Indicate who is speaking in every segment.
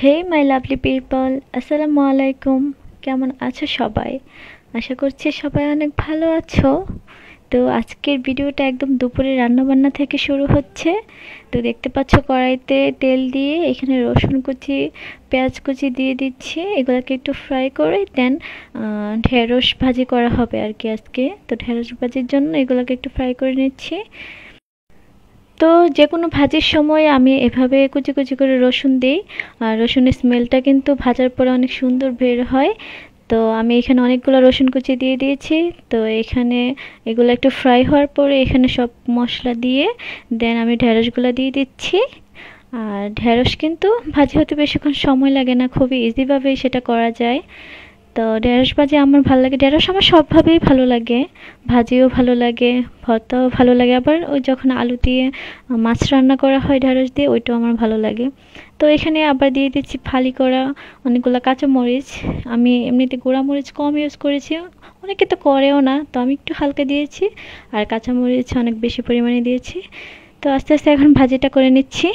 Speaker 1: Hey my lovely people, আসসালামু আলাইকুম। কেমন আছো সবাই? আশা করছি সবাই অনেক ভালো আছো। তো আজকের ভিডিওটা একদম দুপুরে রান্নাবান্না থেকে শুরু হচ্ছে। তো দেখতে পাচ্ছ কড়াইতে তেল দিয়ে এখানে রসুন কুচি, পেঁয়াজ কুচি দিয়ে দিচ্ছি। এগুলোকে একটু ফ্রাই করে দেন ঢেঁড়স ভাজি করা হবে আর কি আজকে। তো ঢেঁড়স ভাজির জন্য এগুলোকে একটু ফ্রাই করে নিচ্ছি। তো যে কোনো ভাজির সময় আমি এভাবে কুচি কুচি করে রসুন দিই। আর রসুনের স্মেলটা কিন্তু ভাজার পরে অনেক সুন্দর বের হয়। তো আমি এখানে অনেকগুলো রসুন কুচি দিয়ে দিয়েছি। তো এখানে এগুলো একটু ফ্রাই হওয়ার পরে এখানে সব মশলা দিয়ে দেন আমি ঢেঁড়সগুলো দিয়ে দিচ্ছি। আর ঢেঁড়স কিন্তু ভাজি হতে বেশিক্ষণ সময় লাগে না, খুবই ইজিভাবেই সেটা করা যায়। তো ঢেঁড়স ভাজি আমার ভালো লাগে। ঢেঁড়স আমার সবভাবেই ভালো লাগে, ভাজিও ভালো লাগে, ভর্তাও ভালো লাগে, আবার ওই যখন আলু দিয়ে মাছ রান্না করা হয় ঢেঁড়স দিয়ে, ওইটাও আমার ভালো লাগে। তো এখানে আবার দিয়ে দিচ্ছি ফালি করা অনেকগুলো কাঁচামরিচ। আমি এমনিতে গুঁড়া মরিচ কম ইউজ করেছি, অনেকে তো করেও না, তো আমি একটু হালকা দিয়েছি। আর কাঁচামরিচ অনেক বেশি পরিমাণে দিয়েছি। তো আস্তে আস্তে এখন ভাজিটা করে নিচ্ছি।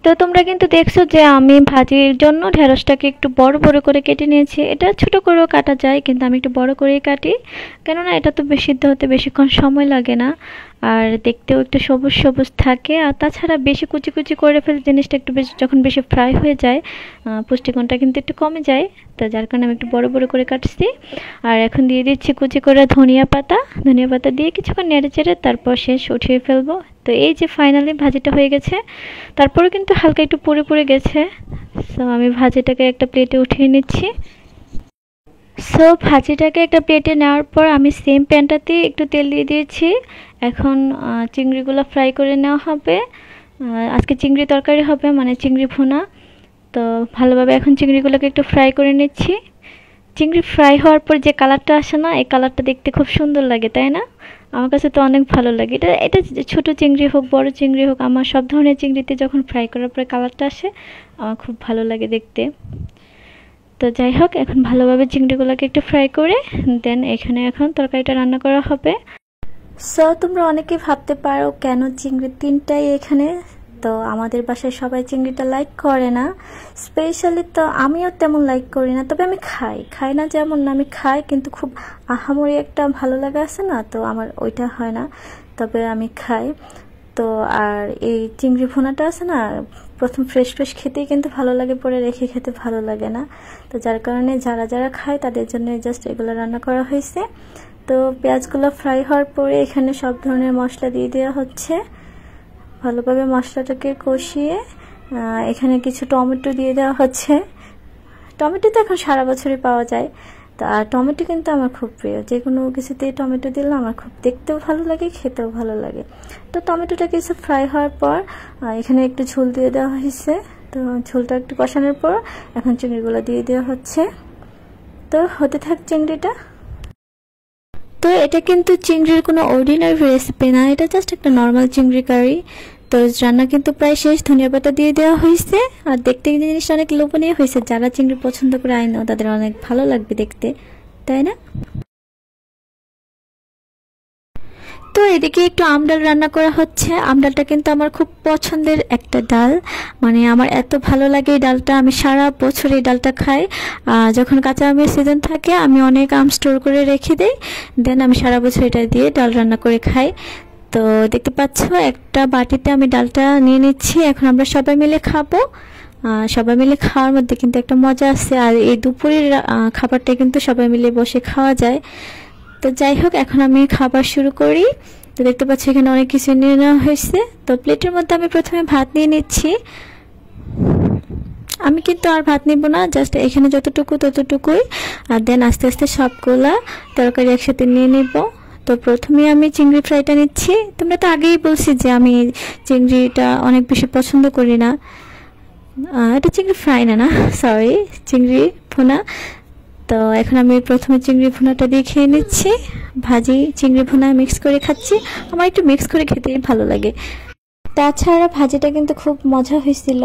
Speaker 1: তো তোমরা কিন্তু দেখছো যে আমি ভাজির জন্য ঢেঁড়সটাকে একটু বড় বড় করে কেটে নিয়েছি। এটা ছোট করেও কাটা যায়, কিন্তু আমি একটু বড় করেই কাটি, কেননা এটা তো সিদ্ধ হতে বেশিক্ষণ সময় লাগে না। আর দেখতেও একটু সবুজ সবুজ থাকে। আর তাছাড়া বেশি কুচি কুচি করে ফেলে জিনিসটা একটু বেশি, যখন বেশি ফ্রাই হয়ে যায় পুষ্টিগুণটা কিন্তু একটু কমে যায়। তো যার কারণে আমি একটু বড় বড় করে কাটছি। আর এখন দিয়ে দিচ্ছি কুচি করে ধনিয়া পাতা। ধনিয়া পাতা দিয়ে কিছুক্ষণ নেড়ে চেড়ে তারপর শেষ উঠিয়ে ফেলবো। তো এই যে ফাইনালি ভাজিটা হয়ে গেছে, তারপরে কিন্তু হালকা একটু পুড়ে পুড়ে গেছে। সো আমি ভাজিটাকে একটা প্লেটে উঠিয়ে নিচ্ছি। সো ভাজিটাকে একটা প্লেটে নেওয়ার পর আমি সেম প্যানটাতে একটু তেল দিয়ে দিয়েছি। এখন চিংড়িগুলো ফ্রাই করে নেওয়া হবে। আজকে চিংড়ি তরকারি হবে, মানে চিংড়ি ভুনা। তো ভালোভাবে এখন চিংড়িগুলোকে একটু ফ্রাই করে নিচ্ছি। চিংড়ি ফ্রাই হওয়ার পর যে কালারটা আসে না, এই কালারটা দেখতে খুব সুন্দর লাগে, তাই না? আমার কাছে তো অনেক ভালো লাগে। এটা এটা ছোট চিংড়ি হোক বড় চিংড়ি হোক, আমার সব ধরনের চিংড়িতে যখন ফ্রাই করার পরে কালারটা আসে আমার খুব ভালো লাগে দেখতে। তো যাই হোক, এখন ভালোভাবে চিংড়িগুলোকে একটু ফ্রাই করে দেন এখানে এখন তরকারিটা রান্না করা হবে। সো তোমরা অনেকেই ভাবতে পারো কেন চিংড়ি তিনটাই এখানে। তো আমাদের বাসায় সবাই চিংড়িটা লাইক করে না, স্পেশালি তো আমিও তেমন লাইক করি না। তবে আমি খাই, খাই না যেমন না, আমি খাই, কিন্তু খুব আহামরি একটা ভালো লাগা আছে না, তো আমার ওইটা হয় না। তবে আমি খাই। তো আর এই চিংড়ি ভুনাটা আছে না, প্রথম ফ্রেশ ফ্রেশ খেতেই কিন্তু ভালো লাগে, পরে রেখে খেতে ভালো লাগে না। তো যার কারণে যারা যারা খায় তাদের জন্য জাস্ট এগুলো রান্না করা হয়েছে। তো পেঁয়াজগুলো ফ্রাই হওয়ার পরে এখানে সব ধরনের মশলা দিয়ে দেওয়া হচ্ছে। ভালোভাবে মশলাটাকে কষিয়ে এখানে কিছু টমেটো দিয়ে দেওয়া হচ্ছে। টমেটো তো এখন সারা বছরই পাওয়া যায়। তা টমেটো কিন্তু আমার খুব প্রিয়, যে কোনো কিছুতেই টমেটো দিলে আমার খুব দেখতেও ভালো লাগে, খেতেও ভালো লাগে। তো টমেটোটা কিছু ফ্রাই হওয়ার পর এখানে একটু ঝোল দিয়ে দেওয়া হয়েছে। তো ঝোলটা একটু কষানোর পর এখন চিংড়িগুলো দিয়ে দেওয়া হচ্ছে। তো হতে থাক চিংড়িটা। তো এটা কিন্তু চিংড়ির কোনো অর্ডিনারি রেসিপি না, এটা জাস্ট একটা নর্মাল চিংড়ি কারি। তো রান্না কিন্তু প্রায় শেষ, ধনিয়া পাতা দিয়ে দেওয়া হয়েছে। আর দেখতে কিন্তু জিনিসটা অনেক লোভনীয় হয়েছে। যারা চিংড়ি পছন্দ করে আইনো তাদের অনেক ভালো লাগবে দেখতে, তাই না? তো এদিকে একটু আমডাল রান্না করা হচ্ছে। আমডালটা কিন্তু আমার খুব পছন্দের একটা ডাল, মানে আমার এত ভালো লাগে এই ডালটা, আমি সারা বছর এই ডালটা খাই। যখন কাঁচা আমের সিজন থাকে আমি অনেক আম স্টোর করে রেখে দিই, দেন আমি সারা বছর এটা দিয়ে ডাল রান্না করে খাই। তো দেখতে পাচ্ছ একটা বাটিতে আমি ডালটা নিয়ে নিচ্ছি, এখন আমরা সবাই মিলে খাবো। সবাই মিলে খাওয়ার মধ্যে কিন্তু একটা মজা আছে। আর এই দুপুরের খাবারটা কিন্তু সবাই মিলে বসে খাওয়া যায়। তো যাই হোক, এখন আমি খাবার শুরু করি। তো দেখতে পাচ্ছি এখানে অনেক কিছু নিয়ে নেওয়া হয়েছে। তো প্লেটের মধ্যে আমি প্রথমে ভাত নিয়ে নিচ্ছি। আমি কিন্তু আর ভাত নিব না, জাস্ট এখানে যতটুকু ততটুকুই। আর দেন আস্তে আস্তে সবগুলা তরকারি একসাথে নিয়ে নিব। তো প্রথমে আমি চিংড়ি ফ্রাইটা নিচ্ছি। তোমরা তো আগেই বলছি যে আমি চিংড়িটা অনেক বেশি পছন্দ করি না। এটা চিংড়ি ফ্রাই না, না সরি, চিংড়ি ভুনা। তো এখন আমি প্রথমে চিংড়ি ভুনাটা দিয়ে খেয়ে নিচ্ছি। ভাজি চিংড়ি ভুনা মিক্স করে খাচ্ছি, আমার একটু মিক্স করে খেতেই ভালো লাগে। তাছাড়া ভাজিটা কিন্তু খুব মজা হয়েছিল,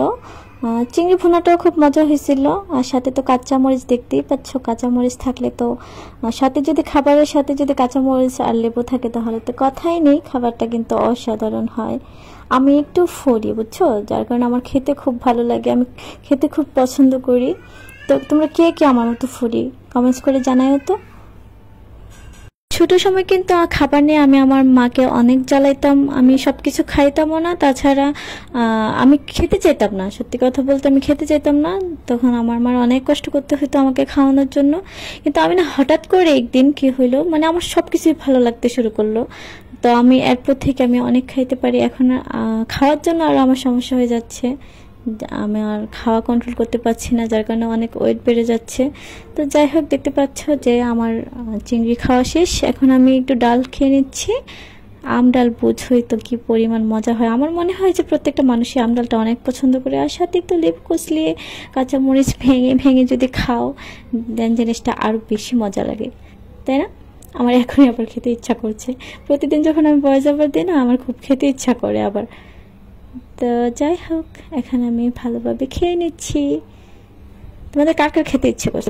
Speaker 1: চিংড়ি ভুনাটাও খুব মজা হয়েছিল। আর সাথে তো কাঁচামরিচ দেখতেই পাচ্ছ, কাঁচামরিচ থাকলে তো সাথে যদি খাবারের সাথে যদি কাঁচামরিচ আর লেবু থাকে তাহলে তো কথাই নেই, খাবারটা কিন্তু অসাধারণ হয়। আমি একটু ফুডি বুঝছো, যার কারণে আমার খেতে খুব ভালো লাগে, আমি খেতে খুব পছন্দ করি। তো তোমরা কে কে আমার মতো ফুডি কমেন্টস করে জানাও তো। ছোট সময় কিন্তু খাবার নিয়ে আমি আমার মাকে অনেক জ্বালাইতাম, আমি সবকিছু খাইতামও না, তাছাড়া আমি খেতে চাইতাম না, সত্যি কথা বলতে আমি খেতে চাইতাম না। তখন আমার মার অনেক কষ্ট করতে হতো আমাকে খাওয়ানোর জন্য। কিন্তু আমি না হঠাৎ করে একদিন কি হইলো, মানে আমার সবকিছুই ভালো লাগতে শুরু করলো। তো আমি এরপর থেকে আমি অনেক খাইতে পারি এখন। খাওয়ার জন্য আর আমার সমস্যা হয়ে যাচ্ছে, আমি আর খাওয়া কন্ট্রোল করতে পারছি না, যার কারণে অনেক ওয়েট বেড়ে যাচ্ছে। তো যাই হোক, দেখতে পাচ্ছ যে আমার চিংড়ি খাওয়া শেষ, এখন আমি একটু ডাল খেয়ে নিচ্ছি। আম ডাল বুঝোই তো কি পরিমাণ মজা হয়, আমার মনে হয় যে প্রত্যেকটা মানুষই আম ডালটা অনেক পছন্দ করে, আর সাথে একটু লেবু কচলিয়ে কাঁচামরিচ ভেঙে ভেঙে যদি খাও, দেন জিনিসটা আরও বেশি মজা লাগে, তাই না? আমার এখনই আবার খেতে ইচ্ছা করছে, প্রতিদিন যখন আমি ভয়েস ওভার দিই না, আমার খুব খেতে ইচ্ছা করে আবার। তো যাই হোক, এখন আমি ভালোভাবে খেয়ে নিচ্ছি। তোমাদের কার কার খেতে ইচ্ছে করছে?